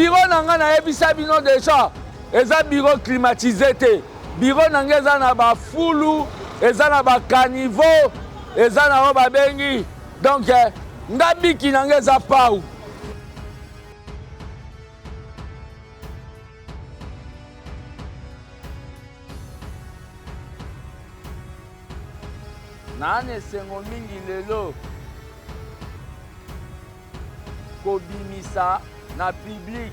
bureau nanga na yebisa bino déjà eza bureau climatisé te. Bureau nanga eza na ba fulu, eza na ba caniveau, eza na ba bengi. Donc ngabiki nanga eza pau. Nane sengo mingi lelo kobimisa na public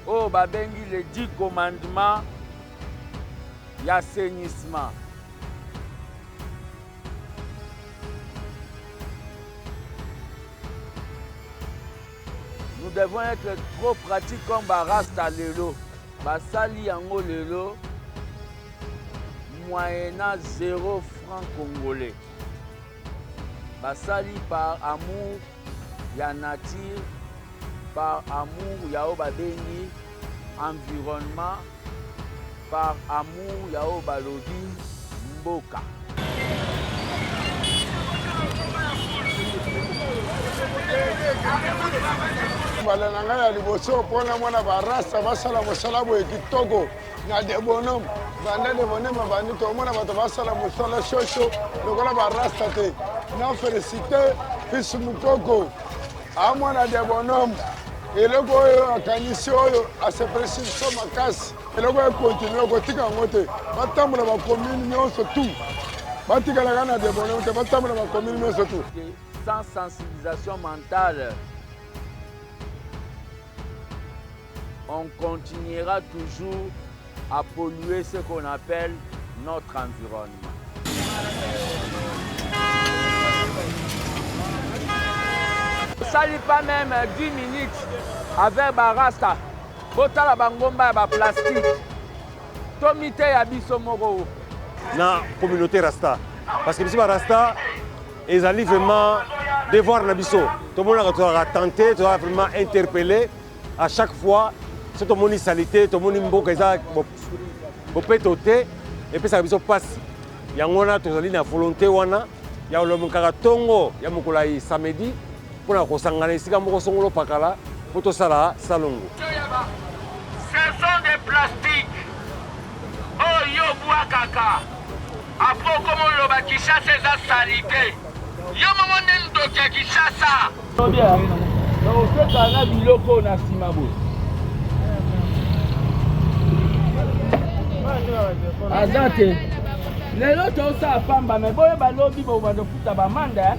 o babengi les 10 commandements y'assainissement. Nous devons être trop pratiques comme Barasta lelo. Basali yango lelo moyennant 0 franc congolais. Basali par amour ya nature, par amour ya babengi environnement, par amour ya balobi mboka. Bala na ngai ya liboso mpona mwana barasta basala mosala boye kitoko na de bonhomme banda de bonhomme bandi tomona bato basala mosala shosho lokola barasta te na félicité fils mukoko amwana de bonhomme eloko oyo akanisi oyo ase précision makasi eloko ekontinue kotika yango te batambola bacommune nyonso tu batikalaka na de bonhomme te batambola bacommune nyonso tu. Sans sensibilisation mentale, on continuera toujours à polluer ce qu'on appelle notre environnement. Ça n'est pas même 10 minutes avec Barasta. Botala bangomba ba plastique. Tomite ya biso moko na communauté Rasta. Parce que ici Rasta ils allaient vraiment devoir na biso. Tout le monde a tenté, tu as vraiment interpellé à chaque fois. C'est tout le monde salité, tout le monde mboka ça bopetoté et puis ça biso passe. Yangona tu allais na volonté wana ya lo mukaka tongo ya mukula samedi pour na kosangana isika moko songolo pakala pour to sala salongo. Ce sont des plastiques. Oh yo bois caca. Après comment le bâti chasse ses salité. Yo maman nendo qui chasse. Bien. Donc c'est kana biloko na simabo. Azate. Lelo to sa pamba me boye balobi bo ba dofuta ba manda.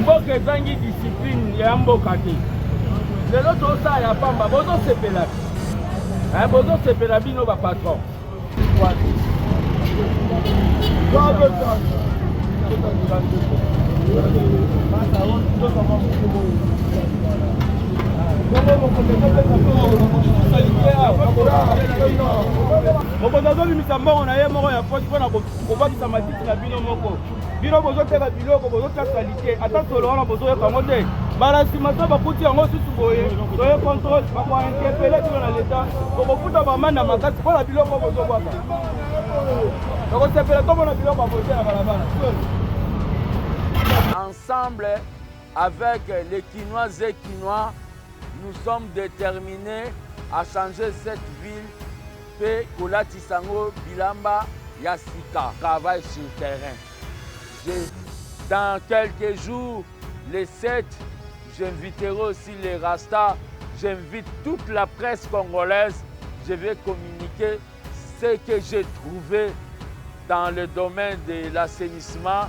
Mboka ezangi discipline ya mboka te. Lelo to sa ya pamba bozo sepela. Bozo sepela bino ba patron. Mokonzi bimisa mbongo na ye moko ya poche mpona kobakisa matiti na bino moko. Bino bozoteka biloko bozotya salite ata solo wana bozoyoka yango te. Bala nsima so bakuti yango susu boye toye contrôle bakointerpele bino na leta bokofuta bamanda makasi mpona biloko bozobwaka. Tokosepela tomona biloko babote na balabala. Ensemble avec les Quinois et Quinois, nous sommes déterminés à changer cette ville. Pe Kolati Sango Bilamba Yassika travaille sur le terrain. Dans quelques jours, les 7, j'inviterai aussi les Rastas. J'invite toute la presse congolaise. Je vais communiquer ce que j'ai trouvé dans le domaine de l'assainissement,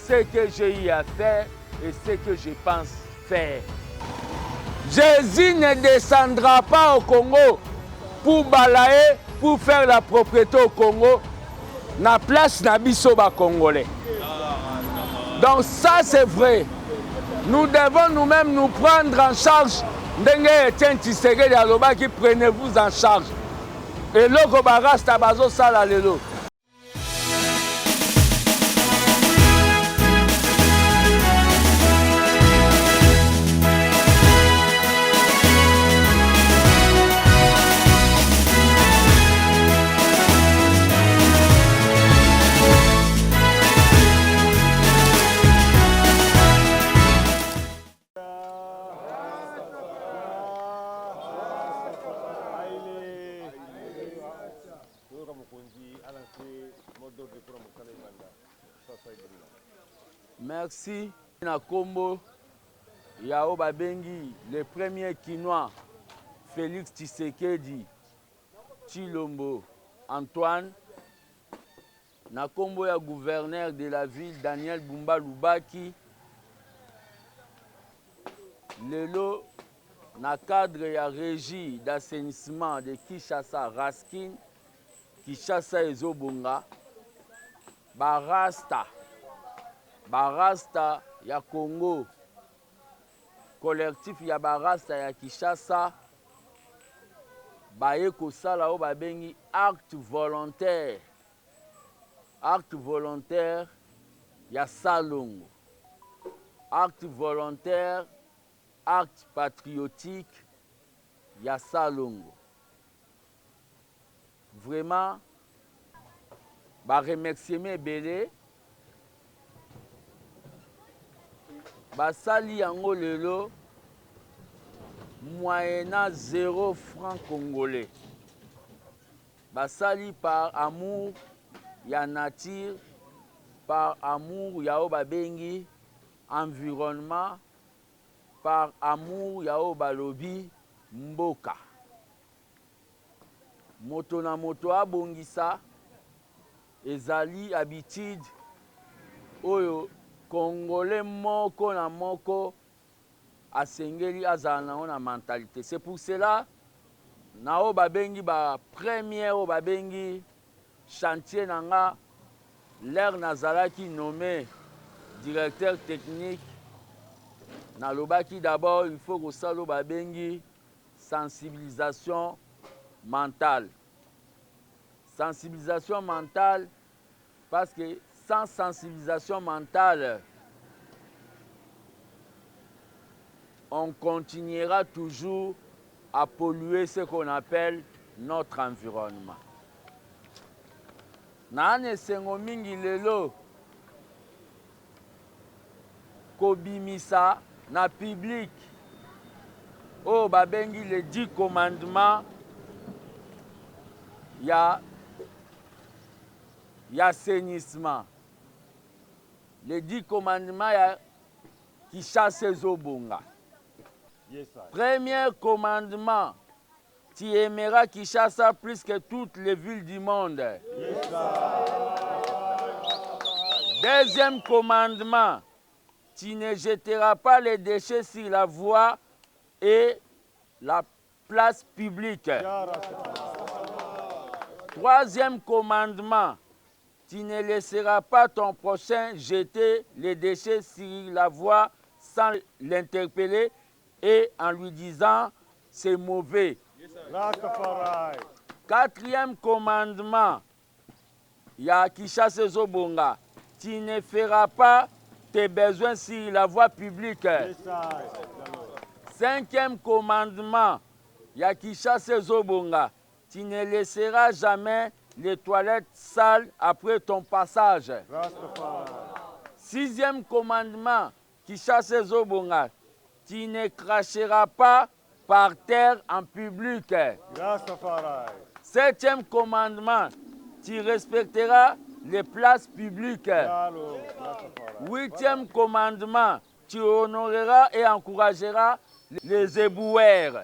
ce que j'ai eu à faire et ce que je pense faire. Jésus ne descendra pas au Congo pour balayer, pour faire la propriété au Congo, na place na biso ba Congolais. Donc ça c'est vrai. Nous devons nous-mêmes nous prendre en charge. Ndenge Etienne Tshisekedi alobaki prenez-vous en charge. Et loko barasta bazo sala lelo. Merci. Na kombo Yao Babengi, le premier Quinois, Félix Tshisekedi, Chilombo, Antoine. Na kombo ya gouverneur de la ville, Daniel Bumba Lubaki. Lelo, na cadre ya régie d'assainissement de Kinshasa, Raskin, Kinshasa Ezobonga, Barasta ya Congo, collectif ya Barasta ya Kinshasa, baye kosala o babengi acte volontaire ya Salongo, acte volontaire, acte patriotique ya Salongo. Vraiment, ba remerciement belé, basali yango lelo moyennant 0 franc congolais. Basali par amour ya nature, par amour ya o babengi environnement, par amour ya o balobi mboka. Moto na moto abongisa ezali habitude oyo Congolais moko na moko asengeli azala nango na mentalité. C'est pour cela na o babengi ba première o babengi chantier nanga l'air nazalaki nommé directeur technique. Nalobaki d'abord il faut que ça lo babengi sensibilisation mentale. Sensibilisation mentale parce que sans sensibilisation mentale, on continuera toujours à polluer ce qu'on appelle notre environnement. Naane sengo mingi lelo kobimisa na public o babengi les 10 commandements ya assainissement. Les 10 commandements ya Kinshasa Ezobonga. Yes, Premier commandement, tu aimeras Kinshasa plus que toutes les villes du monde. Yes, Deuxième commandement, tu ne jetteras pas les déchets sur la voie et la place publique. Troisième commandement, tu ne laisseras pas ton prochain jeter les déchets sur la voie sans l'interpeller et en lui disant c'est mauvais. Quatrième commandement, ya Kinshasa Ezobonga, tu ne feras pas tes besoins sur la voie publique. Cinquième commandement, ya Kinshasa Ezobonga, tu ne laisseras jamais les toilettes sales après ton passage. Sixième commandement, Kinshasa Ezobonga, tu ne cracheras pas par terre en public. Septième commandement, tu respecteras les places publiques. Huitième commandement, tu honoreras et encourageras les éboueurs.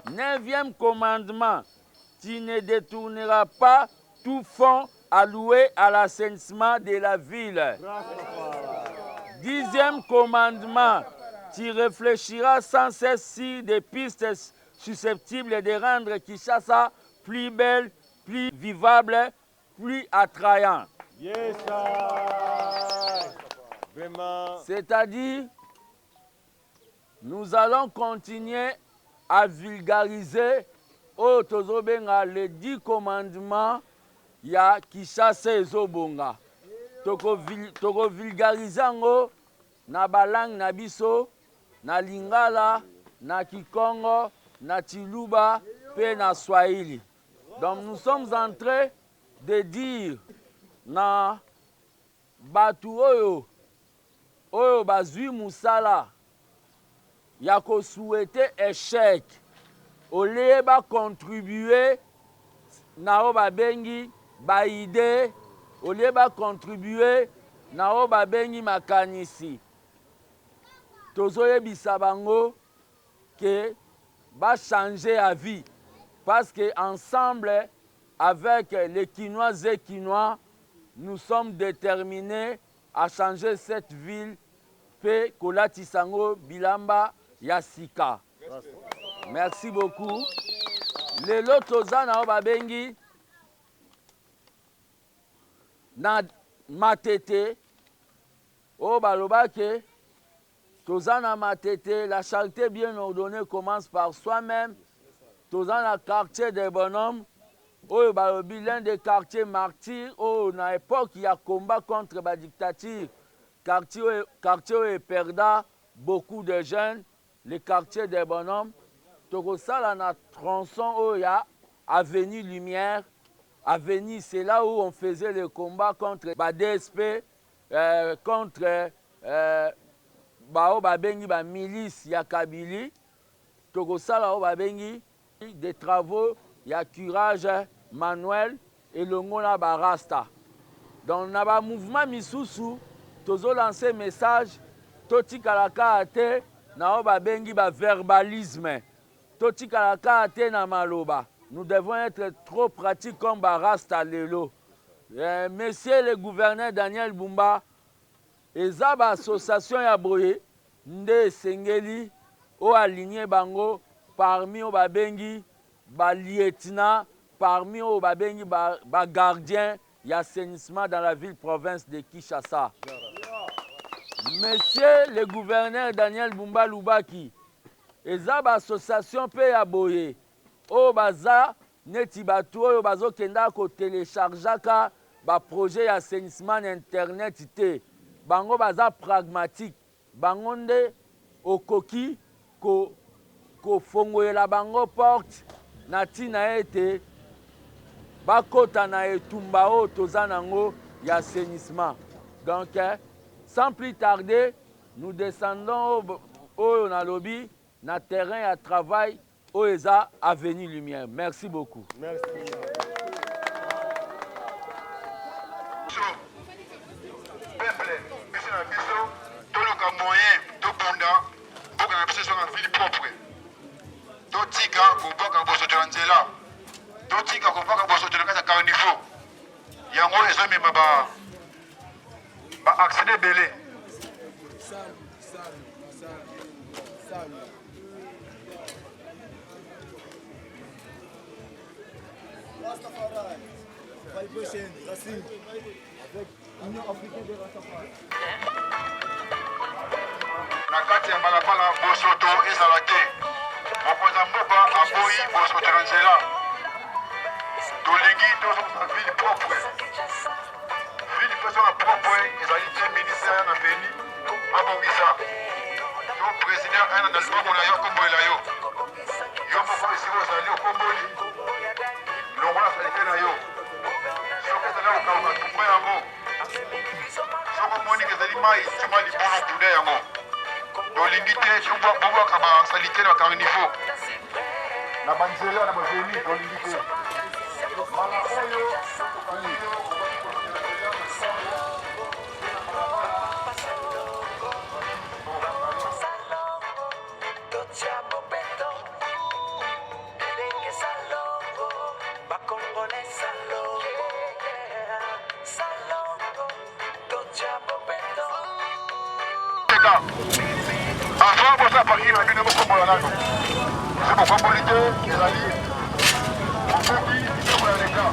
Neuvième commandement, tu ne détourneras pas tout fonds alloué à l'assainissement de la ville. Dixième commandement, tu réfléchiras sans cesse sur des pistes susceptibles de rendre Kinshasa plus belle, plus vivable, plus attrayant. Yes, vraiment. C'est-à-dire, nous allons continuer à vulgariser les 10 commandements ya Kinshasa Ezobonga. Toko vulgariser ngo na balang na biso, na Lingala, na Kikongo, na Chiluba, pe na Swahili. Donc nous sommes en train de dire na batu oyo bazui musala ya ko souhaiter échec au lieu ba contribuer na o babengi ba idée, au lieu ba contribuer na oyo babengi makanisi tozoyebisa bango que va changer à vie parce que ensemble avec les Quinois et Quinois nous sommes déterminés à changer cette ville pe kolatisango bilamba ya sika. Merci beaucoup. Lelo toza na oyo babengi na matete oyo balobaki toza na matete. La charité bien ordonnée commence par soi-même. Toza na quartier des bonhommes oyo balobi l'un des quartiers martyrs oyo na époque ya combat contre la dictature quartier oyo perda beaucoup de jeunes, le quartier des bonhommes. Tokosala na tronçon oyo ya avenue Lumière. Avenue, c'est là où on faisait le combat contre la DSP, contre bao babengi ba milice ya Kabili. Tokosala oyo babengi des travaux ya curage manuel et longo na barasta. Donc na ba mouvement misusu tozo lancer message totikalaka ate na oyo babengi ba verbalisme. Totikalaka ate na maloba. Nous devons être trop pratiques comme barasta lelo. Monsieur le gouverneur Daniel Bumba, eza ba association ya boye nde esengeli o aligné bango parmi o babengi ba lieutenant, parmi o babengi ba gardien ya assainissement dans la ville province de Kinshasa. Monsieur le gouverneur Daniel Bumba Lubaki, eza ba association pe ya boye o baza neti bato oyo bazokenda ko téléchargeaka ba projet ya assainissement internet te. Bango baza pragmatique. Bango nde okoki ko fongolela bango porte na tina ete bakota na etumba oyo toza nango ya assainissement. Donc sans plus tarder, nous descendons oyo na lobby na terrain ya travail oyo eza avenue Lumière. Merci beaucoup. Merci. Moyen de Bunda, pour une position en ville propre. Totika, Koboka, Bosso de Angela. Totika, Koboka, Bosso de la Carnifo. Yango, les hommes, accéder belé. Rastafari, Vibration, Racine, avec Union africaine de Rastafari. Na kati ya balabala bosoto ezala te mokonzi mboka aboyi bosoto na nzela tolingi tozokosa ville propre propre ezali te ministère na peni abongisa to président ana na libongo na yo kombolela yo yo moko esika ozali okomboli longola salite na yo soki ezali okauka tumba yango soki omoniki ezali mai tuma libono kude yango tolingi te bobwaka basalite na bakanga niveau na banzela na bazeli tolingi te mala oyo avant bosa partir na bino bokombola nano so bokomboli te ezali bokoki biloko ya leka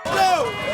Go!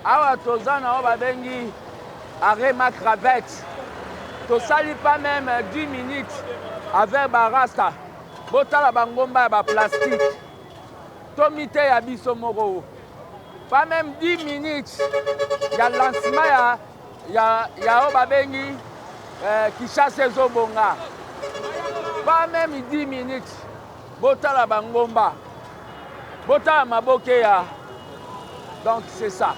Awa tozana oyo babengi arrêt ma cravette. Tosali pas même 10 minutes avec barasta. Botala bangomba ya ba plastique. Tomite ya biso moko. Pas même 10 minutes ya lancement ya oyo babengi Kinshasa ezobonga. Pas même 10 minutes. Botala bangomba. Botala maboke ya. Donc c'est ça.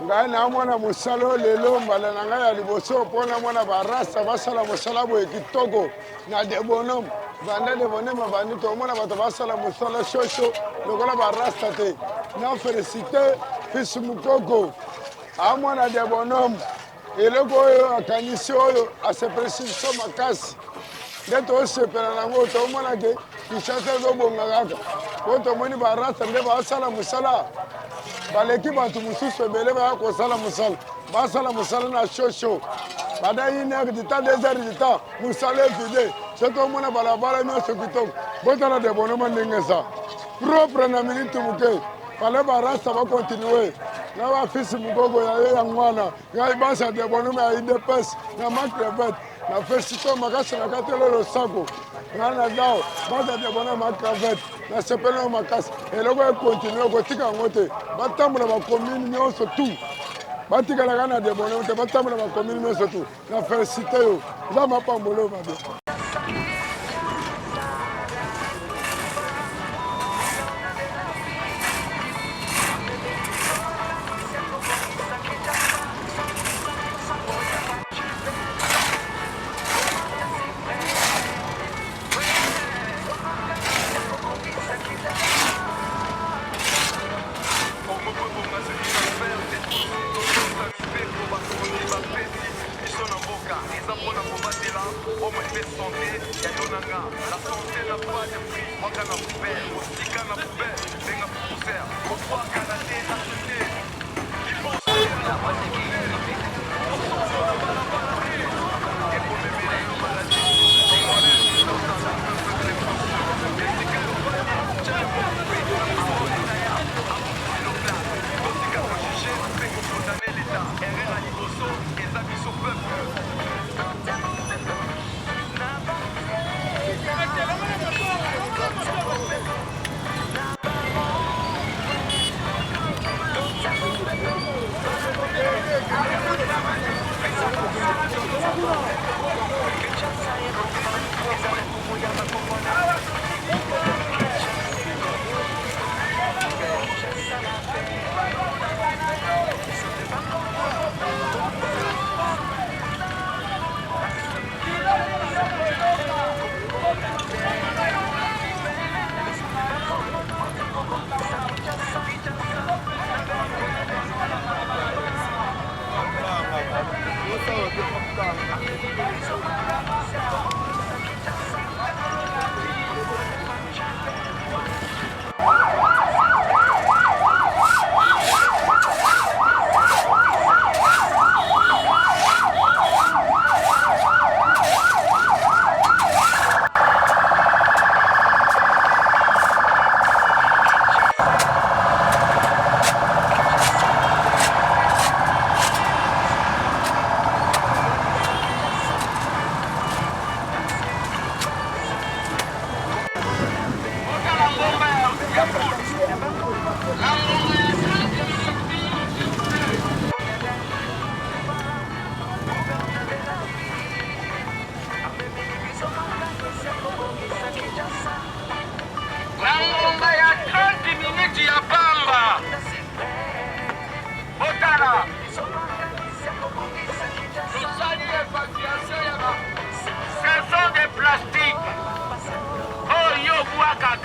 ngai na mwana mosala lelo mbala na ngai ya liboso mpona mwana barasta basala mosala boye kitoko na de bonhomme banda de bonhomme bandi tomona bato basala mosala shosho lokola barasta te na félicité fils mukoko amwana de bonhomme eloko oyo akanisi oyo aseprécision makasi nde tosepela nango tomona ke Kinshasa ezobonga kaka po tomoni barasta nde basala mosala baleki bato mosusu ebele baya kosala mosala basala mosala na shosho bada 1 heure du temps 2 heures du temps mosala evide soki omona balabala nyonso kitoko botala de bonoma ndenge eza propre na minute moke bale barasta bakontinue na bafisi mokoko ya ye yango wana ngai basa de bonoma ya idps na macrevet na fesito makasi na kati lelo sako ngai na dao basa de bonoma cravette na sepelelo makasi eloko ekontinue kotika yango te batambola bakomini nyonso tu batikalaka na de bonoma te batambola bakomini nyonso tu na félicité yo eza mapambolo babe La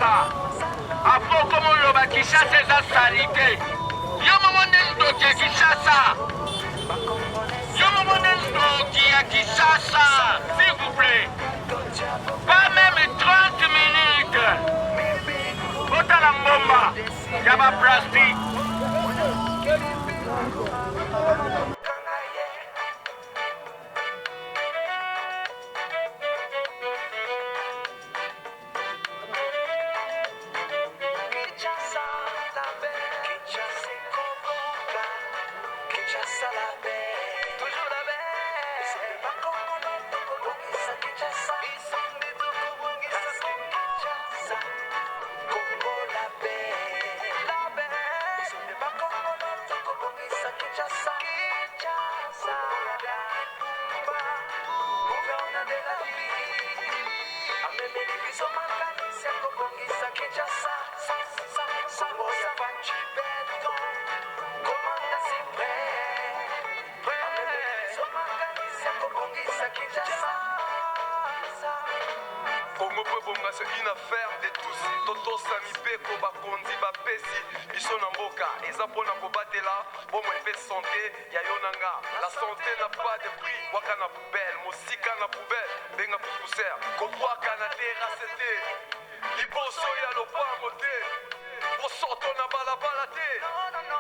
Kinshasa. Après, comme on l'a Kinshasa, c'est la salité. Yo maman ndoki ya Kinshasa. Yo maman ndoki ya Kinshasa, s'il vous plaît. Pas même 30 minutes. Bota la bomba. Y'a pas plastique. C'est une affaire de tous. Toto Samipeko bakondi bapesi biso na mboka eza pona kobatela bomo epe santé ya yonanga. La santé n'a pas de prix. Waka na poubelle, mosika na poubelle, benga poussière. Kotwaka na terracete. Liboso ya lopango te. Bosoto na balabala te.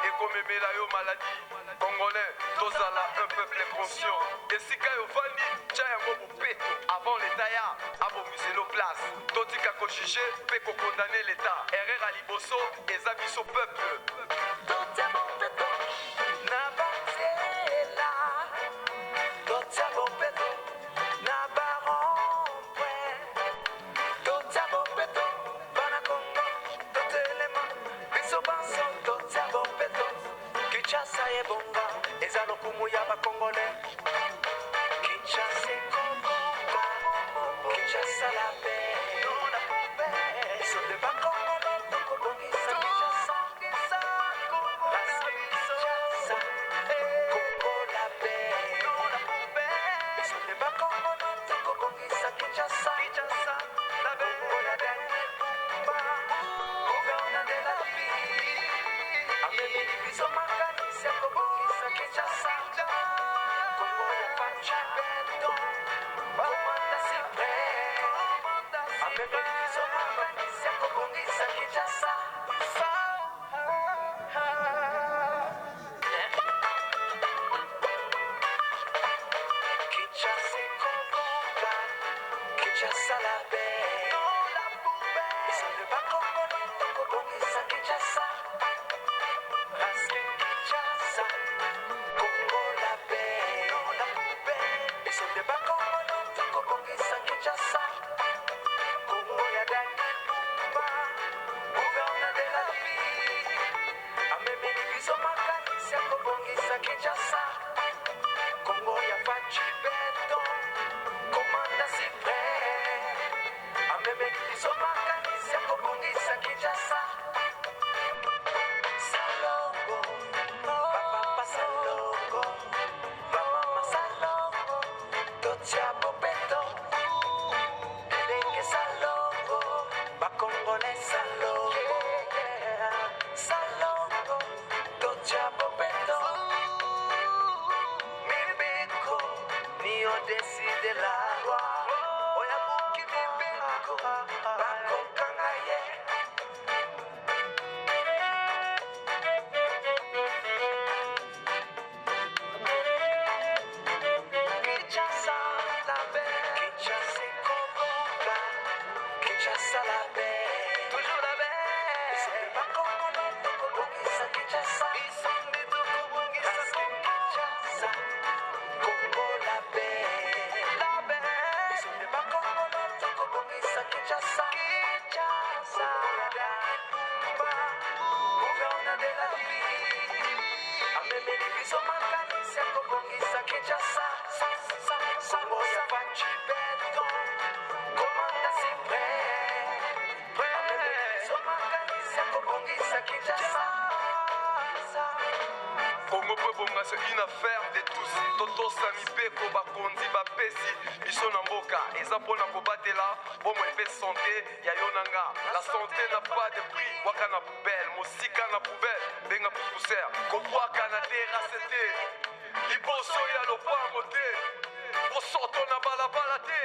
Ekomemela yo maladie. Congolais, tozala un peuple conscient. Esika yo vandi, tcha yango bopeto. Avant l'état ya, abomiselo place. Totika ko juger, pe ko condamner l'état. Erreur à liboso, eza biso peuple. Kinshasa ye bonga, eza lokumu ya ba Congolais. Kinshasa Congo, Kinshasa la paix, non la poubelle. Ils sont de ba Congolais, donc au Kinshasa, Kinshasa, Kinshasa, Congo la paix, non la poubelle. Ils sont de ba Congolais, donc au Kinshasa, Kinshasa, Kinshasa, la paix, Congo la dernière bomba, gouverneur de la vie. Amemi biso makani se kobongisa Kinshasa. Congo ya fachi beton, komanda si prêt. Amemi biso makani se kobongisa Kinshasa. Kinshasa Congo, Kinshasa la paix, non la poubelle. Ils sont de ba Congolais, donc kobongisa Kinshasa. Kinshasa, Congo la paix, non la poubelle. Ils sont des bas Congolais, donc kobongisa Kinshasa. Congo ya Daniel Bumba, gouverneur de la vie. Amemeli biso makanisi ya kobongisa Kinshasa. Congo ya fachi beton, komanda si prêt. Amemeli biso makanisi ya kobongisa Kinshasa. Salongo, papa salongo, mama salongo, totia bobeto, elenge salongo, bakongole salongo, salongo, totia bobeto, mibeko, ni on décide la loi, oya muki mibeko, bakokanga ye. Kinshasa la paix, Kinshasa Congo, Kinshasa la paix, toujours la paix. Ils sont des bas Congolais, donc kobongisa Kinshasa. Ils sont des tout kobongisa Kinshasa, Congo la paix, la paix. Ils sont des bas Congolais, donc kobongisa Kinshasa. Kinshasa, Bumba, gouverneur de la vie. Amemeli biso makanisi ya kobongisa Kinshasa. Congo ya fachi beton, komanda si prêt. Amemeli biso makanisi ya kobongisa Kinshasa. Congo peut bonga c'est une affaire de tous. Toto Sami Beko bakonzi bapesi biso na mboka eza pona kobatela bomo epe santé ya yonanga. La santé n'a pas de prix. Waka na poubelle, mosika na poubelle, benga poussière. Kobwaka na terrasse. Liboso ya lopango te. Osoto na balabala te.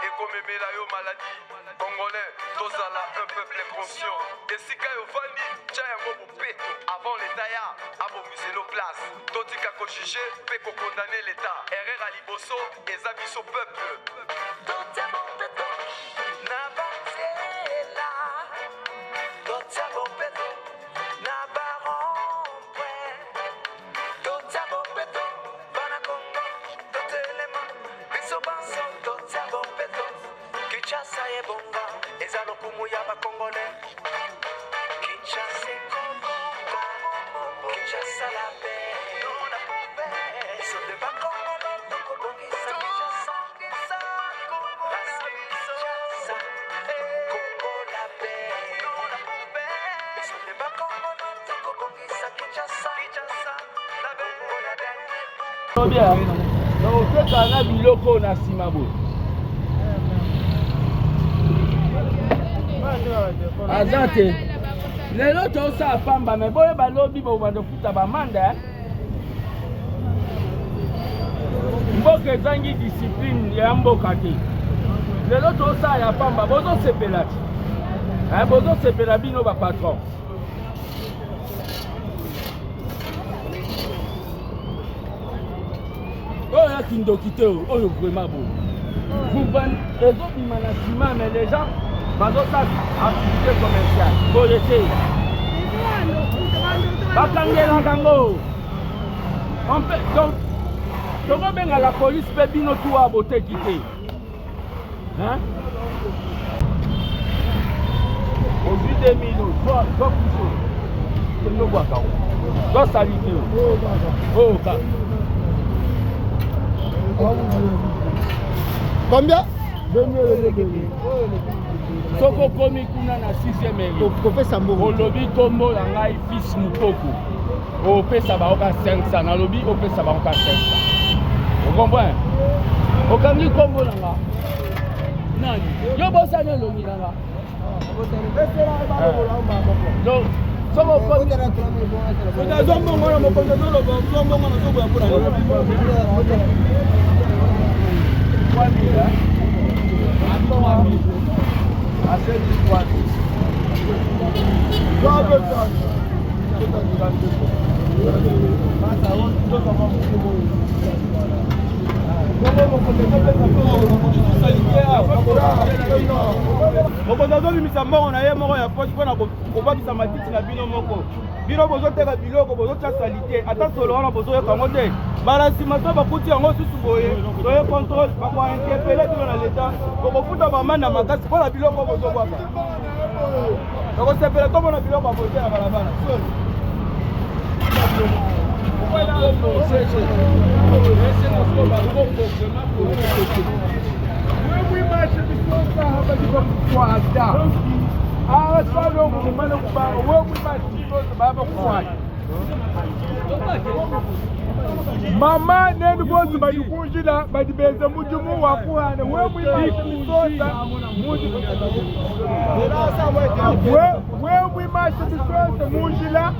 Ekomemela yo maladie. Congolais, tozala un peuple conscient. Esika yo vandi, tcha yango bopeto. Avant l'état ya, abomise nos places. Totika ko juger, pe ko condamner l'état. Erreur à liboso, eza biso peuple. Totia bompeto, na batela. Totia bompeto, na barompwe. Totia bompeto, bana Congo, totelema. Biso banso, totia bompeto. Kinshasa ye bonga, eza lokumu ya ba Congolais. Kinshasa Congo, Kinshasa la paix. Non la poubelle, ils sont de ba Congolais, Congo bongisa Kinshasa. Kinshasa, Congo la paix. Non la poubelle, ils sont de ba Congolais, Congo bongisa Kinshasa. La Congo la dernière. Bien. Donc okeka na biloko na nsima boye. Aza te lelo tosala pamba me boye balobi bobanda kofuta bamanda mboka ezangi discipline ya mboka te. Lelo tosala ya pamba bozosepela te bozosepela bino bapatron. Oyo ya kindoki te oyo vraiment beau. Ezobima na nsima mais les gens bazosala activité commerciale boye te bakangelaka yango. Donc tokobenga la police mpe bino tuwa boteki te. Ozwi 2000 tokuso tondobwaka tosali te oyo kaka. Combien? Soko komi kuna na 6e eri olobi kombo ya ngai fils mukoko opesa baoka 500 nalobi opesa baoka 500 okomprendre okangi kombo na nga nani yo bosani elongi na nga donc soko komi otazombongo na mokonzi azoloba zombongo na zoboya mpona mokonzi azobimisa mbongo na ye moko ya poche mpona kobakisa matiti na bino moko. Bino bozoteka biloko bozotya salite ata solo wana bozoyoka yango te. Bana nsima to bakuti yango susu boye toye contrôle bakointerpele bino na leta bokofuta bamanda makasi mpona biloko bozobwaka. Tokosepela tomona biloko ya bote na balabala. Mama neni bozi badikujila badibeze mujumu wakuhane we mwimashibisosa mujila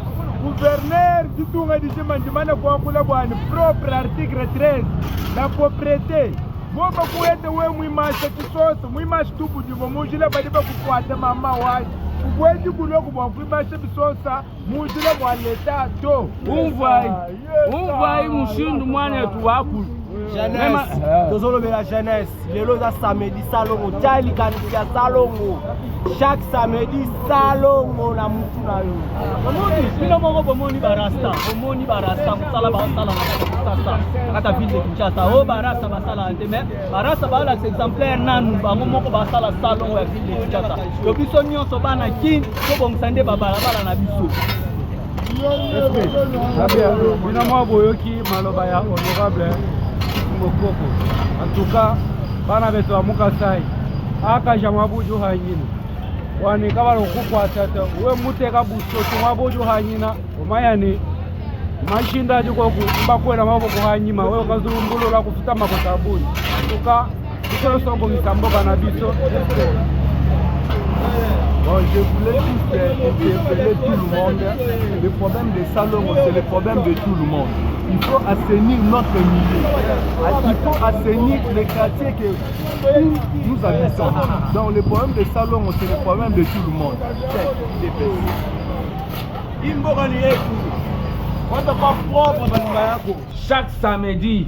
gouverneur ditunga dijimandimane kwakula bwani propre article 13 la propriété boba kuete we mwimasha kisosa mwimasha tubudivo mujila badiba kukwata mama waji ubweji kuloku bwakwimasha bisosa mujila bwa leta to umvai mushindu mwana yetu wakulu jeunesse tozolobela jeunesse lelo za samedi salongo tali kanisia salongo chaque samedi salongo na mutu na yo omoni bino moko bomoni barasta musala basala sasa kata ville de Kinshasa o barasta basala ante mais barasta bala exemplaire nanu bango moko basala salongo ya ville de Kinshasa to biso nyonso bana kin to bongsande babalabala na biso. Bino mwa boyoki maloba ya honorable Mokoko. En tout cas, bana beto amuka sai. Aka jamwa buju hanyina. Wani kabalo kukwata we muteka buso tumwa buju hanyina. Omayani mashinda jiko mbakwela maboko hanyima wewe kazulumbulula kufuta makosabuni tuka tukolo sombo misamboka na biso. Bon, je voulais juste interpeller tout le monde. Le problème des salons, c'est le problème de tout le monde. Il faut assainir notre milieu. Il faut assainir les quartiers où nous habitons. Donc le problème des salons, c'est le problème de tout le monde. Chaque samedi,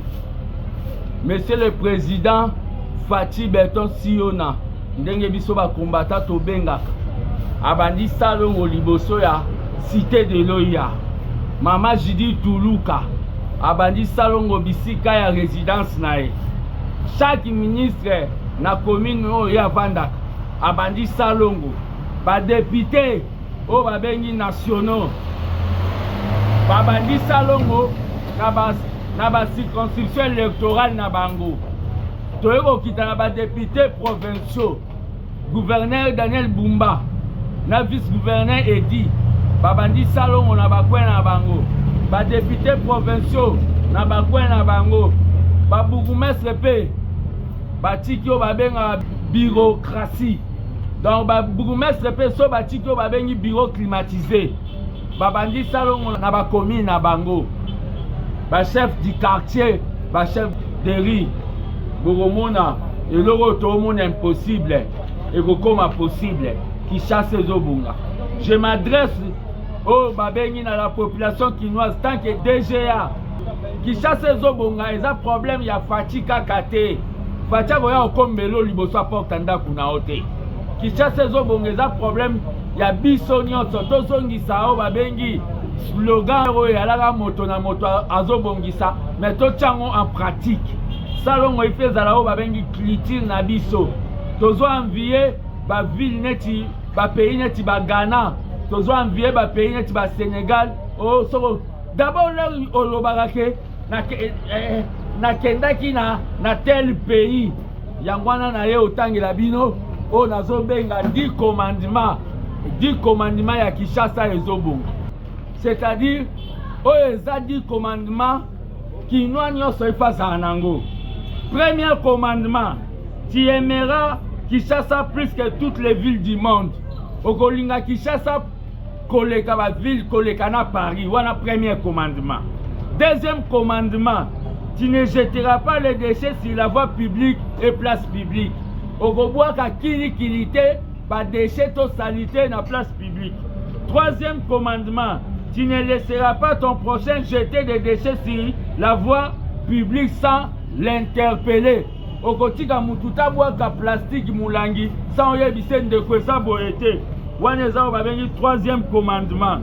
Monsieur le Président Fathi Berton Siona, ndenge biso ba kombata to bengaka abandi salon au liboso ya cité de Loya. Mama Jidi Tuluka abandi salon au bisika ya résidence nae. Chaque ministre na commune oya vanda abandi salongo. Ba député o ba bengi nationaux babandi salongo na ba circonscription électorale na bango. Toyeko kita na ba député provinciaux, gouverneur Daniel Bumba na vice-gouverneur Edi babandi salongo na bakwen na bango, ba député provinciaux na bakwen na bango, ba bourgmestre pe batiki o babenga bureaucratie. Donc ba bourgmestre pe so batiki o babengi bureau climatisé, babandi salongo na ba commune na bango, ba chef du quartier, ba chef de riz. Boromona et l'euro tout le monde impossible et comme possible qui chasse les obunga. Je m'adresse au babengin à la population quinoise tant que DGA qui chasse les obunga. Ils ont problème, il y a Fathi Kakate. Fathi voya comme melo liboso portanda kuna ote. Qui chasse les obunga, ils ont problème, il y a bisonio tozongisa o babengi slogan ya la moto na moto azobongisa mais to tchango en pratique. Salon il fait zalao babengi culture na biso. Tozo envier ba ville neti ba pays neti ba Ghana. Tozo envier ba pays neti ba Sénégal. Oh so d'abord là olobarake na kendaki na tel pays. Yangwana na ye otangela bino o nazo benga 10 commandements. 10 commandements ya Kinshasa ezobonga. C'est-à-dire o eza 10 commandements qui nyonso ifasa nango. Premier commandement, tu aimeras Kinshasa plus que toutes les villes du monde. Okolinga Kinshasa koleka ba ville koleka na Paris. Voilà premier commandement. Deuxième commandement, tu ne jetteras pas les déchets sur la voie publique et place publique. Okoboa ka kilité ba déchets to salité na place publique. Troisième commandement, tu ne laisseras pas ton prochain jeter des déchets sur la voie publique sans l'interpeller. Okotika mututa boaka plastique mulangi sans yebise ndeko sa boete. Waneza babengi troisième commandement.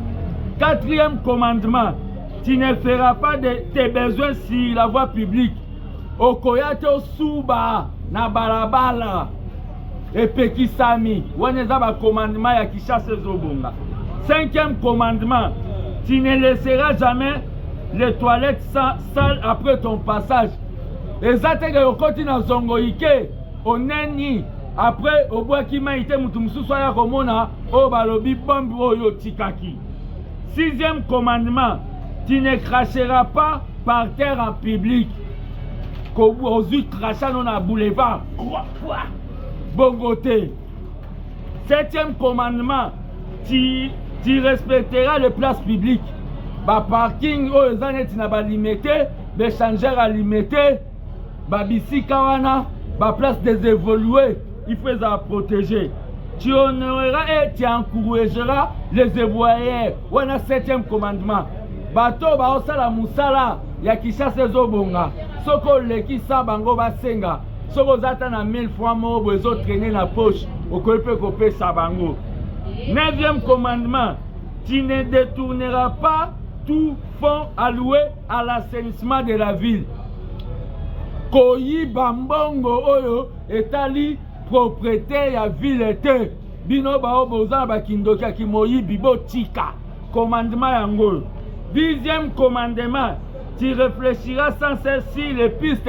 Quatrième commandement, tu ne feras pas de tes besoins sur la voie publique. Okoyato suba na balabala epekisami. Waneza ba commandement ya Kinshasa zobonga. Cinquième commandement, tu ne laisseras jamais les toilettes sales après ton passage. Ezate ke okoti na zongo ike oneni après obwaki maite mutu mususu ya komona o balobi bombe oyo tikaki. Sixième commandement, tu ne cracheras pas par terre en public. Ko ozu cracha non na boulevard. Bongote. Septième commandement, tu respecteras les places publiques. Ba parking o ezaneti na ba limité, be changer à limité. Babisika wana, ba place des évolués, il faut les protéger. Tu honoreras et tu encourageras les évoyeurs. Wana septième commandement. Bato ba osala musala ya Kinshasa ezobonga. Soko leki sa bango basenga. Soko zata na 1000 francs mo bezo traîner na poche. Okope kopé sa bango. Neuvième commandement. Tu ne détourneras pas tout fonds alloué à l'assainissement de la ville. Koyi bambongo oyo etali propriété ya ville ete bino bao boza bakindoki ya kimoyi bibo tika. Commandement yango. Dixième commandement, tu réfléchiras sans cesse sur les pistes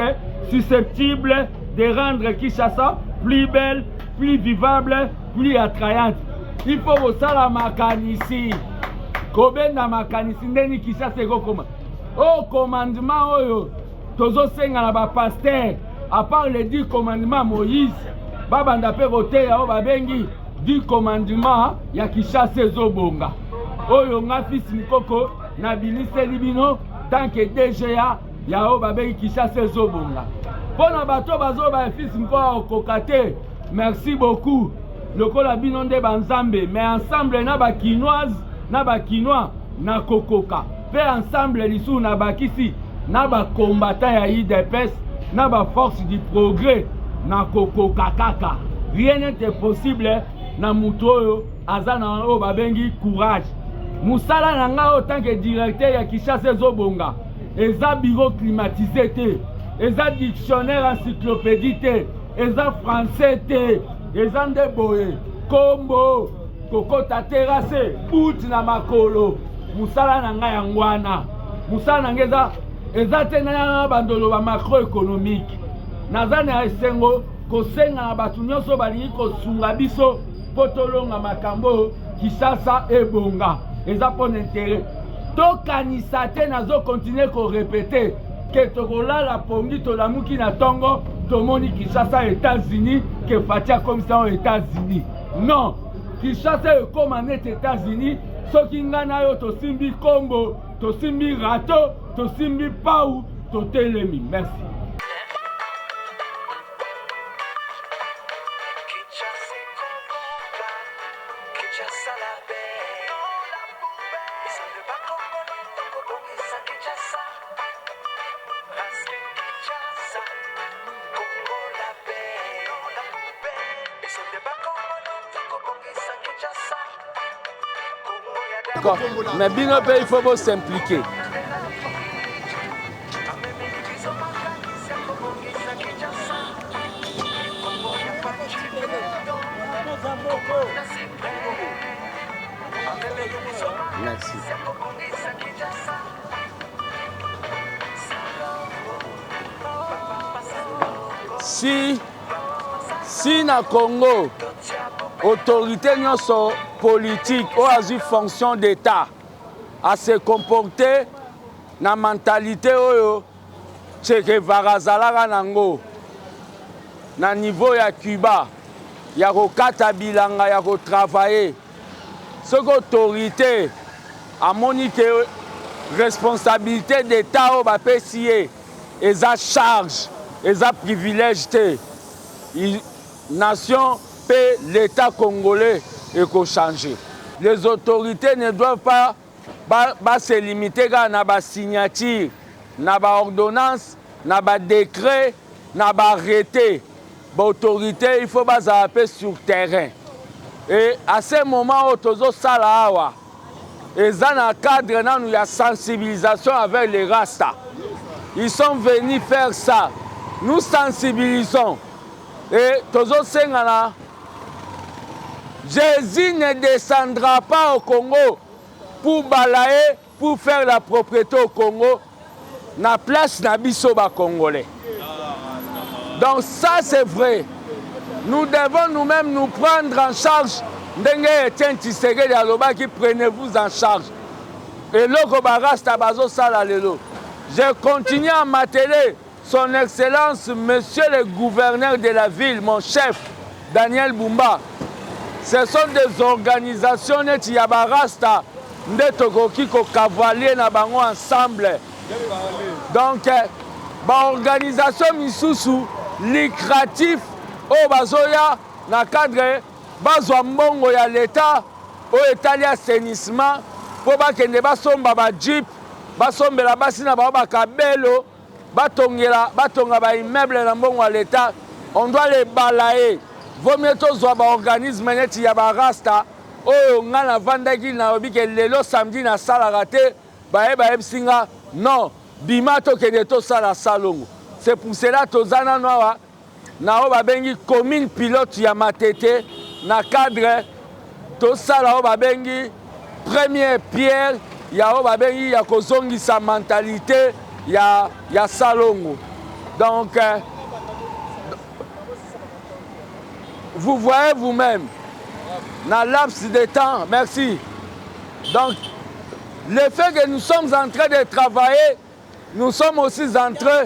susceptibles de rendre Kinshasa plus belle, plus vivable, plus attrayante. Il faut que ça la makanisi. kobenda makanisi ndeni Kinshasa ekokoma o commandement oyo tozosenga na bapaster à part les 10 commandements Moïse babanda pe koteya o babengi 10 commandements ya Kinshasa ezobonga oyo nga fils Mukoko na biniseli bino tant que DGA ya o babengi Kinshasa ezobonga pona bato bazo ba fils Mukoko okokate merci beaucoup lokola bino nde banzambe mais ensemble na ba kinoise na ba kinois na kokoka pe ensemble lisu na bakisi na ba combattant ya IDPS na ba force du progrès na kokoka kaka rien n'est possible na mutu oyo aza na oyo babengi courage musala na nga o tant que directeur ya Kinshasa ezobonga eza bureau climatisé te eza dictionnaire encyclopédie te eza français te eza nde boye kombo kokota terrasse bout na makolo musala na nga yangwana musala na nga eza te na bandolo ba macroéconomique naza na esengo kosenga na bato nyonso balingi kosunga biso po tolonga makambo Kinshasa ebonga eza mpona intere tokanisa te nazokontinue korepete ke tokolala pongi tolamuki na ntongo tomoni Kinshasa États-Unis ke Fatia akomisa o États-Unis non Kinshasa ekoma neti États-Unis soki nga na yo tosimbi kombo tosimbi rato tosimbi pau totelemi merci. Mais bien il faut s'impliquer. Merci. Si na Congo autorité nyonso politique ou a eu fonction d'État à se comporter na mentalité oyo Che Varazalaga nango na niveau ya Cuba ya kokata bilanga ya ko travailler ce autorité a monique responsabilité d'État au bapesi eza charge eza privilège te nation pe l'État congolais et changer. Les autorités ne doivent pas se limiter à la signature, à l'ordonnance, à décret, à arrêté. L'autorité, il faut s'appeler sur terrain. Et à ce moment où tous salawa, et dans le cadre de la sensibilisation avec les Rastas, ils sont venus faire ça. Nous sensibilisons. Et tous Jésus ne descendra pas au Congo pour balayer, pour faire la propriété au Congo, na place na biso ba Congolais. Donc ça c'est vrai. Nous devons nous-mêmes nous prendre en charge. Ndenge Etienne Tshisekedi aloba qui prenez-vous en charge. Et loko barasta bazo sala lelo. Je continue à m'atteler son excellence monsieur le gouverneur de la ville, mon chef Daniel Bumba. Ce sont des organisations neti ya barasta nde tokoki ko cavalier na bango ensemble. Donc ba organisation misusu lucratif o bazoya na cadre bazwa mbongo ya l'État o etali assainissement po bakende basomba ba jeep basombela basi na ba kabelo batonga ba immeuble na mbongo ya l'État. On doit les balayer. Vaut mieux tozwa ba organisme neti ya barasta oyo nga na vandaki na obike lelo samedi na sala raté ba ebsinga non bima tokende tosala salongo. C'est pour cela tozana noa na o babengi commune pilote ya Matete na cadre tosala o babengi première pierre ya o babengi ya kozongisa mentalité ya salongo. Donc vous voyez vous-même, dans laps de temps, merci. Donc, Le fait que nous sommes en train de travailler, nous sommes aussi en train,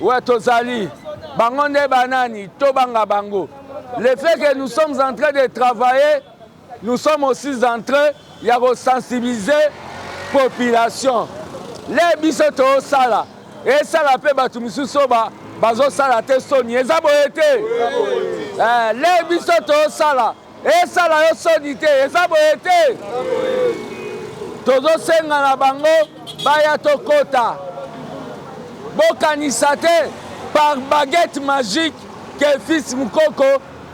ouais, Tozali, Bangonde Banani, Tobanga Bango. Le fait que nous sommes en train de travailler, nous sommes aussi en train de sensibiliser la population. Les bisoto au sala, et ça la paix Batumusu Soba, Bazo Sala Testoni, et ça boyete. Les bisoto au sala, et ça la sonité, et ça boyete. Tozo senga na bango, baya tokota. Bokanisa te par baguette magique que fils Mukoko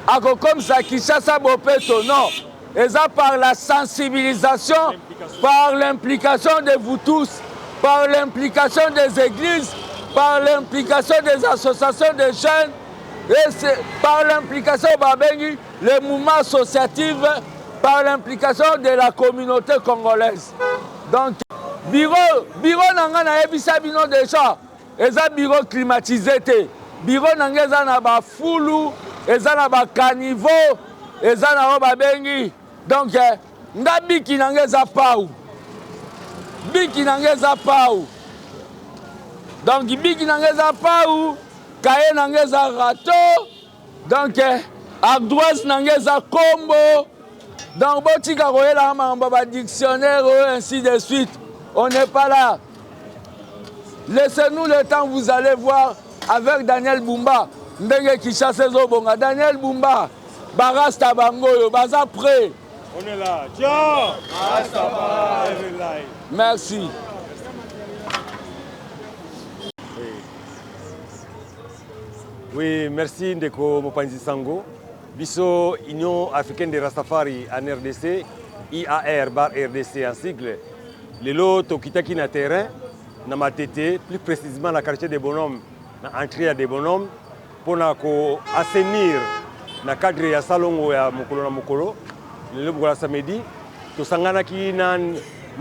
a comme ça Kinshasa Bopeto. Non. Et ça par la sensibilisation, par l'implication de vous tous, par l'implication des églises, par l'implication des associations de jeunes, et par l'implication de les mouvements associatifs, par l'implication de la communauté congolaise. Donc, bureau nanga na ebisa bino déjà, eza bureau climatisé te. Bureau nanga eza na ba fulu, eza na ba caniveau, eza na ba bengi. Donc, nga biki nanga eza pau. Biki nanga eza pau. Donc, biki nanga eza pau, kaye nanga eza râteau. Donc, ardoise nanga eza combo. Donc, botika koyela mamba dictionnaire, ainsi de suite. On n'est pas là. Laissez-nous le temps, vous allez voir avec Daniel Bumba. Ndenge Kinshasa Zobonga. Daniel Bumba, Barasta Bangoyo, Baza prêt. On est là. Tiens! Merci. Oui, merci Ndeko Mopanzi Sango. Biso Union africaine des Rastafari en RDC, IAR bar RDC en sigle. Lelo tokitaki na terrain, na matete, plus précisément na quartier des bonhommes, na entrée des bonhommes, pour assainir na cadre ya salongo ya mokolo na mokolo. Lelo bokola samedi, tosanganaki na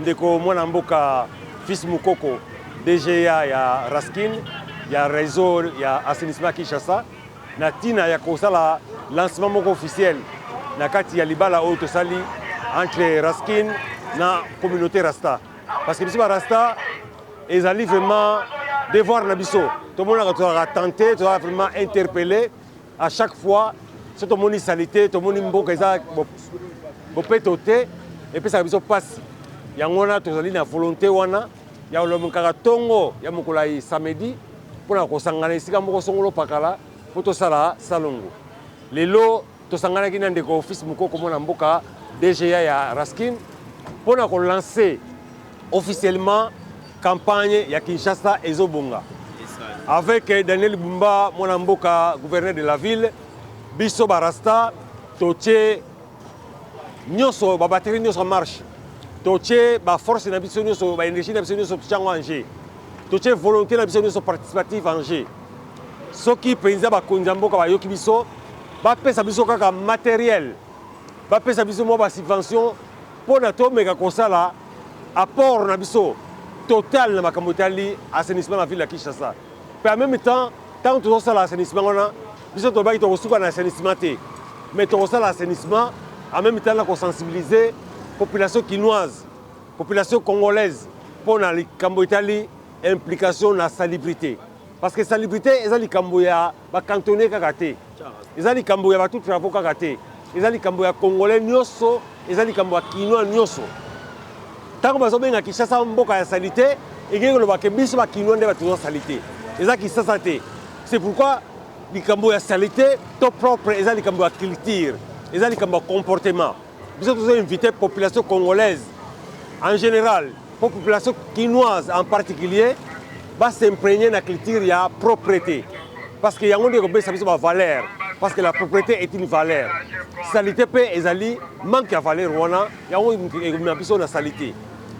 Ndeko mwana mboka fils Mukoko, DGA ya Raskin, ya réseau ya assainissement Kinshasa, na tina ya kosala lancement moko officiel na kati ya libala oyo tosali entre Raskin na communauté Rasta. Parce que biso ba Rasta ezali vraiment devoir na biso. Tout le monde a tenté, tu as vraiment interpellé à chaque fois. C'est tout le monde salité, tout le monde mboka eza bopetote et puis ça biso passe. Yangona tozali na volonté wana ya lomukaka tongo ya mokolai samedi pour na kosangana esika moko songolo pakala pour tosala salongo. Lelo tosanganaki na Ndeko fils Mukoko mwana mboka DGA ya Raskin pour na lancer officiellement campagne ya Kinshasa ezobonga. Avec Daniel Bumba mwana mboka gouverneur de la ville, biso barasta totie nyonso ba batterie nyonso marche. Totie ba force na biso nyonso ba énergie na biso nyonso tchango anje. Totie volonté na biso nyonso participative anje. Soki penza ba konza mboka ba yoki biso ba pesa biso kaka matériel. Ba pesa biso mo ba subvention pour na to meka kosala apport na biso total na makambo tali assainissement na ville ya Kinshasa. Mais en même temps, tant que ça l'assainissement on a biso to ba to kosuka na assainissement te. Mais to ça l'assainissement en même temps là qu'on sensibiliser population quinoise, population congolaise pour na likambo tali implication na salubrité. Parce que salubrité eza likambo ya ba cantonné kaka te. Eza likambo ya ba tout travaux kaka te. Eza likambo ya congolais nyonso, eza likambo ya quinois nyonso. Tant que bazobenga Kinshasa mboka ya salité, et que ke biso ba quinois nde ba toujours salité. Eza Kinshasa te. C'est pourquoi likambo ya salité to propre eza likambo ya culture, eza likambo ya comportement. Biso tous invité population congolaise en général, population quinoise en particulier, va s'imprégner dans la culture de la propreté. Parce que y a une valeur. Parce que la propreté est une valeur. Salité manque de valeur. Il y a une salité.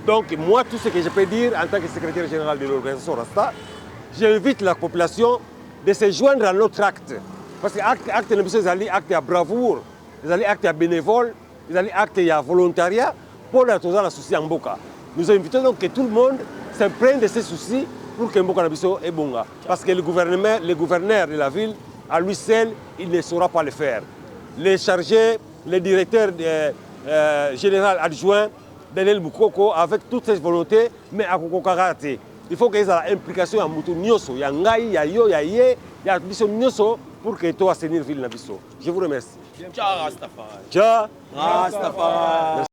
Donc moi, tout ce que je peux dire en tant que secrétaire général de l'organisation Rasta, j'invite la population de se joindre à notre acte. Parce que l'acte est un acte de bravoure, un acte de bénévole, un acte de volontariat pour la souci en Boka. Nous invitons donc que tout le monde se prenne de ces soucis pour que Mboka Nabiso est bonga. Parce que le gouverneur de la ville, à lui seul, il ne saura pas le faire. Les chargés, les directeurs généraux adjoints Daniel Moukoko avec toute cette volonté, mais à Kokokarate. Il faut qu'il y ait l'implication à Moutou Nyoso, il y a Ngaï, il y a Yo, il y a Yé, il y a Bisso Nyoso pour que toi assainir ville Nabiso. Je vous remercie. Ciao Rastafari. Ciao Rastafari.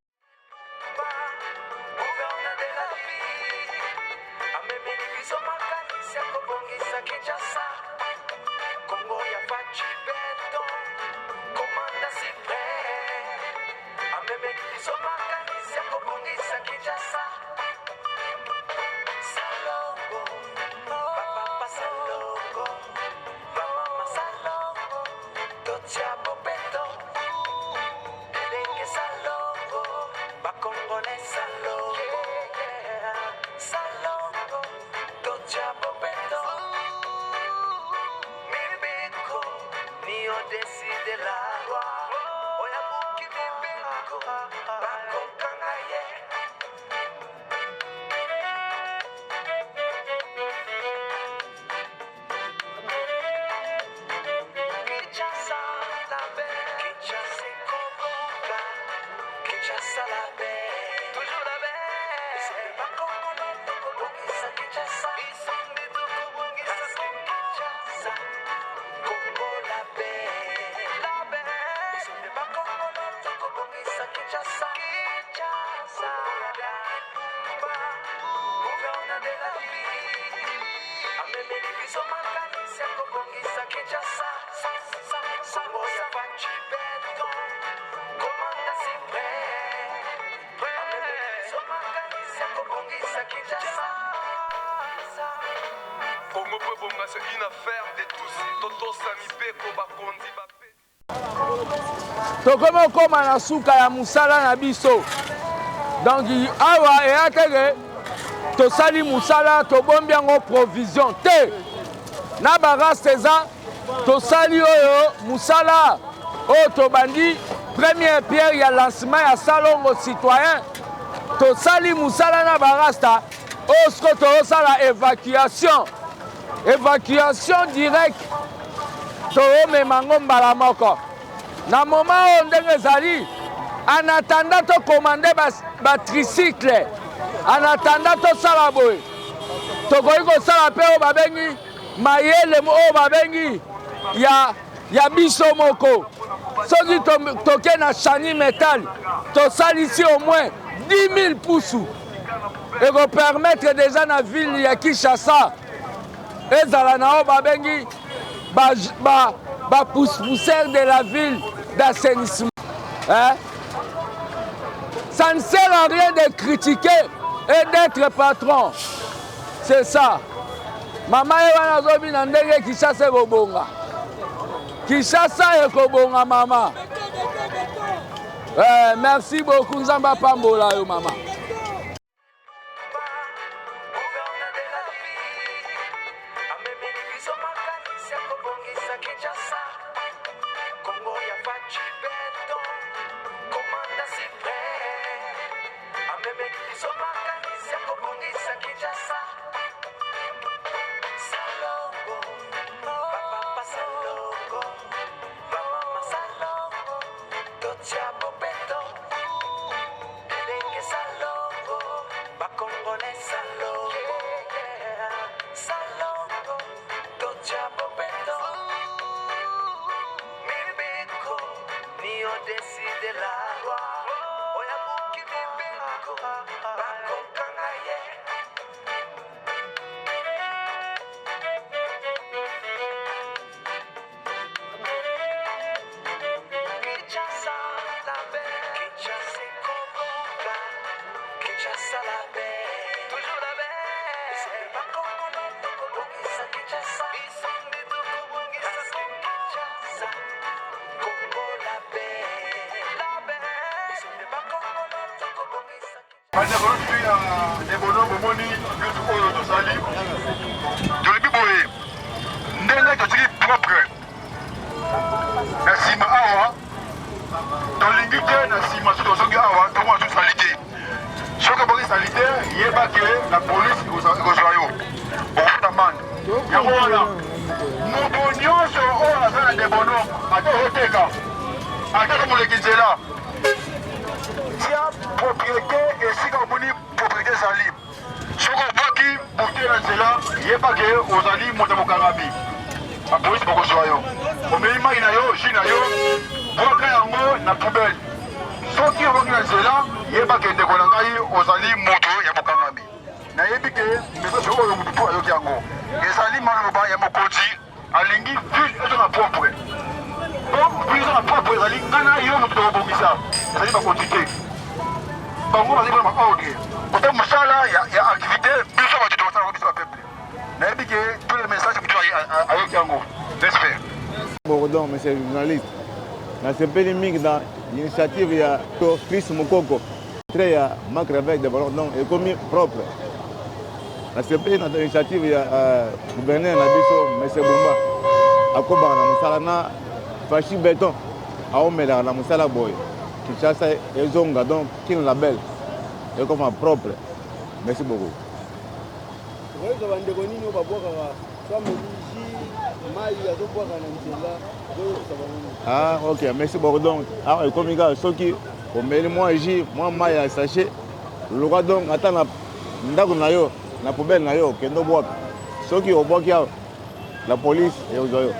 C'est une affaire de tous. Toto Samipeko Bakondi Bape. Tokomo koma na suka ya musala na biso. Donc awa e atege tosali musala tobombi yango provision te. Na baraste eza tosali oyo musala oyo tobandi première pierre ya lancement ya salongo citoyen. Tosali musala na barasta oyo siko tozosala évacuation. Évacuation directe toomema ngo mbala moko na moment oyo ndenge ezali en attendant tokomande batricycle en attendant tosala boye tokoki kosala mpe oyo babengi mayele oyo babengi ya biso moko soki toke na chani métal tosalisi au moins 10 000 pusu ekopermettre déjà na ville ya Kinshasa ezala na oyo babengi poussière de la ville d'assainissement. Hein? Ça ne sert à rien de critiquer et d'être patron. C'est ça. Maman Ewana Zobi na ndenge Kinshasa ekobonga. Kinshasa ekobonga maman. Merci beaucoup Nzamba pambola yo maman. Propriété keke esika omoni propriété ezali soki obwaki bute na nzela yeba ke ozali moto ya mokangami bapolisi bakozwa yo omeli mai na yo jus na yo bwaka yango na poubele soki obwaki na nzela yeba ke ndeko na ngai ozali moto ya mokangami nayebi ke message oyo motu po ayoki yango ezali maloba ya mokonzi alingi ville eza na propre donc ville eza na propre ezali ngana yo moto tokobongisa ezali bakonzi te bango bazali mpona baordre kote mosala ya activité biso bato tokosala biso bapeuple nayebi ke tous les messages motu ayoki yango j'espère Bourdon, monsieur le journaliste, nasepeli mingi na initiative ya Chris Mukoko très ya Marc Réveil de Ballon donc ekomi propre. Nasepeli na initiative ya gouverneur na biso monsieur Bumba akobanga na mosala na Fachi Béton aomela na mosala boy. Kinshasa ezonga donc kin label ekoma propre. Merci beaucoup. Wewe bandeko nini obabwaka Ah ok, merci beaucoup. Donc, comme il soki omeli moi ji moi mai ya sachet le roi donc attends ndako na yo na poubelle na yo kendo boka soki oboki la police et ozoyo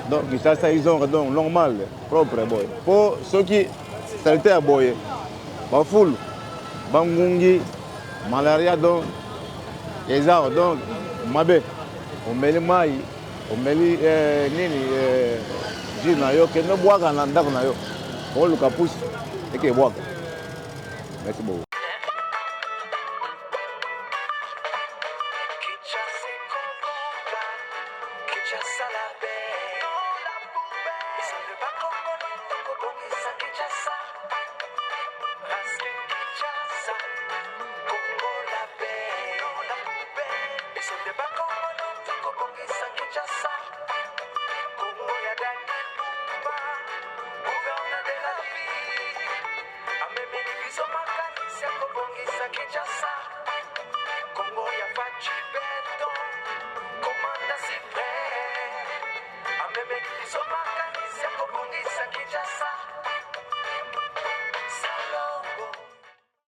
donc ça ils ont donc normal propre boy pour soki saleté à boy ba full bangungi malaria donc ezao donc mabe omeli mai omeli nini jus na yo kende bwaka na ndako na yo oluka pusi eke bwaka. Merci beaucoup.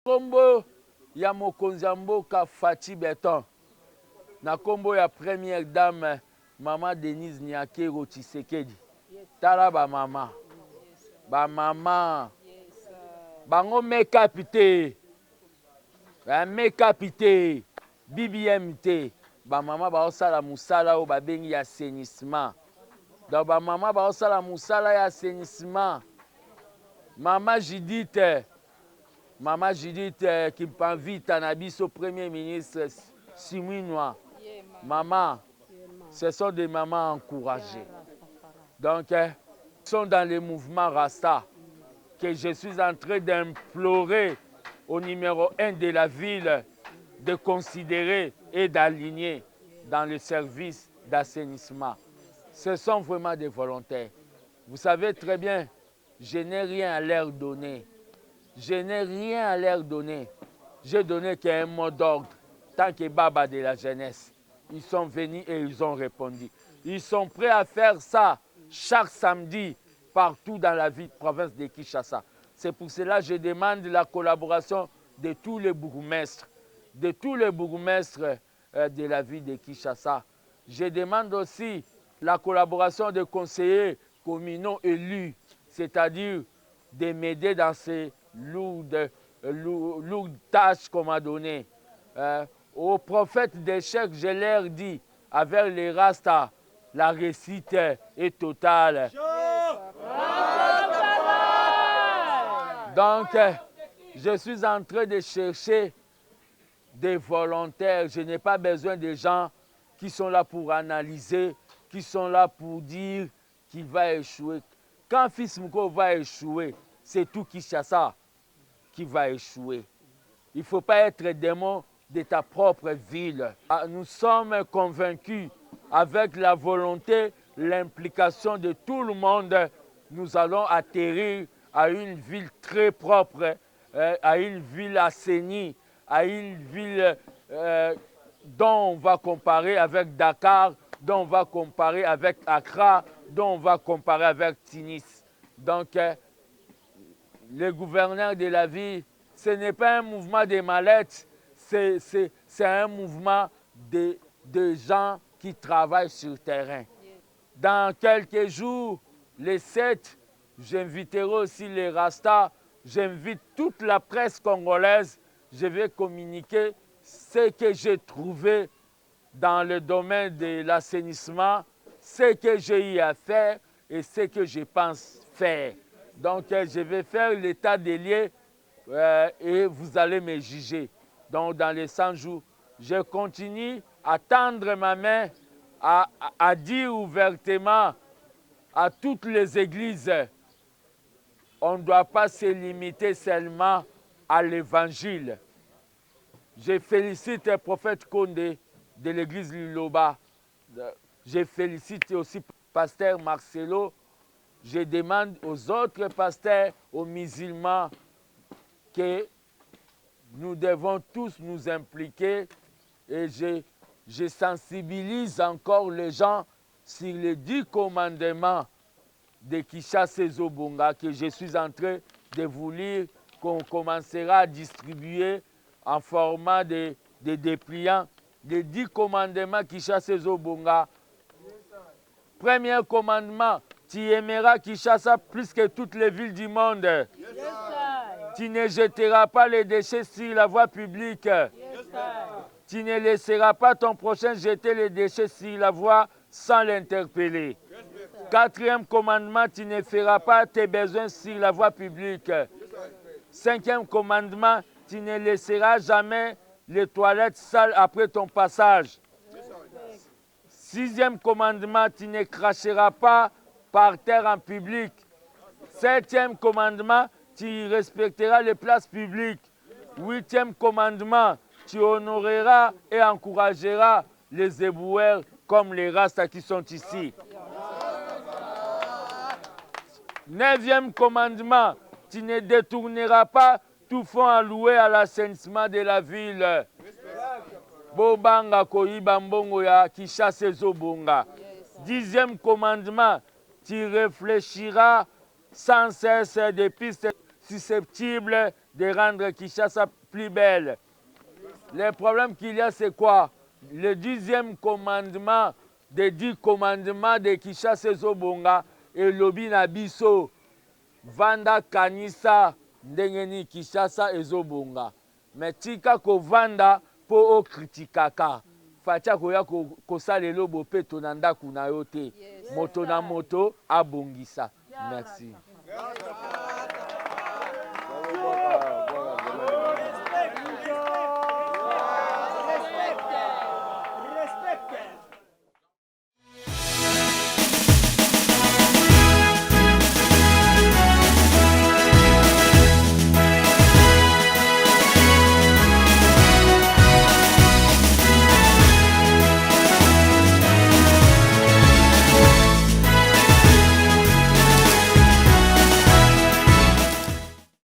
Kombo ya mokonzi ya mboka Fachi Béton na kombo ya première dame Maman Denise Nyakero Tshisekedi. Tala ba mama. Ba mama. Bango mekapite. Ba mekapite. BBMT. Ba mama ba osala musala o ba bengi ya assainissement. Donc ba mama ba osala musala ya assainissement. Maman Judith qui m'invite à Nabiso Premier ministre Siminois. Maman, ce sont des mamans encouragées. Donc, ils sont dans le mouvement Rasta que je suis en train d'implorer au numéro 1 de la ville de considérer et d'aligner dans le service d'assainissement. Ce sont vraiment des volontaires. Vous savez très bien, je n'ai rien à leur donner. Je n'ai rien à leur donner. J'ai donné qu'un mot d'ordre, tant que baba de la jeunesse. Ils sont venus et ils ont répondu. Ils sont prêts à faire ça chaque samedi partout dans la ville, province de Kinshasa. C'est pour cela que je demande la collaboration de tous les bourgmestres, de la ville de Kinshasa. Je demande aussi la collaboration des conseillers communaux élus, c'est-à-dire de m'aider dans ces lourdes tâches qu'on m'a données. Aux prophètes d'échec, je leur dis, avec les Rastas, la réussite est totale. Donc, je suis en train de chercher des volontaires. Je n'ai pas besoin de gens qui sont là pour analyser, qui sont là pour dire qu'il va échouer. Quand Fils Mouko va échouer, c'est tout Kinshasa qui va échouer. Il ne faut pas être démon de ta propre ville. Nous sommes convaincus, avec la volonté, l'implication de tout le monde, nous allons atterrir à une ville très propre, à une ville assainie, à une ville dont on va comparer avec Dakar, dont on va comparer avec Accra, dont on va comparer avec Tunis. Donc, le gouverneur de la ville, ce n'est pas un mouvement de mallettes, c'est un mouvement de gens qui travaillent sur le terrain. Dans quelques jours, les 7, j'inviterai aussi les Rastas, j'invite toute la presse congolaise, je vais communiquer ce que j'ai trouvé dans le domaine de l'assainissement, ce que j'ai eu à faire et ce que je pense faire. Donc, je vais faire l'état des lieux et vous allez me juger. Donc, dans les 100 jours, je continue à tendre ma main, à dire ouvertement à toutes les églises, on ne doit pas se limiter seulement à l'évangile. Je félicite le prophète Condé de l'église Liloba. Je félicite aussi pasteur Marcelo. Je demande aux autres pasteurs, aux musulmans, que nous devons tous nous impliquer et je sensibilise encore les gens sur les 10 commandements de Kinshasa Zobonga que je suis en train de vous lire, qu'on commencera à distribuer en format de dépliants. Les 10 commandements Kinshasa Zobonga. Premier commandement, tu aimeras Kinshasa plus que toutes les villes du monde. Yes, tu ne jetteras pas les déchets sur la voie publique. Yes, tu ne laisseras pas ton prochain jeter les déchets sur la voie sans l'interpeller. Quatrième commandement, tu ne feras pas tes besoins sur la voie publique. Cinquième commandement, tu ne laisseras jamais les toilettes sales après ton passage. Sixième commandement, tu ne cracheras pas par terre en public. Septième commandement, tu respecteras les places publiques. Huitième commandement, tu honoreras et encourageras les éboueurs comme les Rastas qui sont ici. Neuvième commandement, tu ne détourneras pas tout fonds alloué à l'assainissement de la ville. Bobanga koyiba mbongo ya Kinshasa Zobonga. Dixième commandement, tu réfléchiras sans cesse des pistes susceptibles de rendre Kinshasa plus belle. Le problème qu'il y a, c'est quoi? Le 10e commandement des 10 commandements de Kinshasa Zobonga et lobi na biso vanda kanisa ndengeni Kinshasa ezobonga. Mais tika ko vanda po o kritikaka. Fatia koya kosala lobo pe tonanda kuna yote. Moto na moto abongisa. Merci.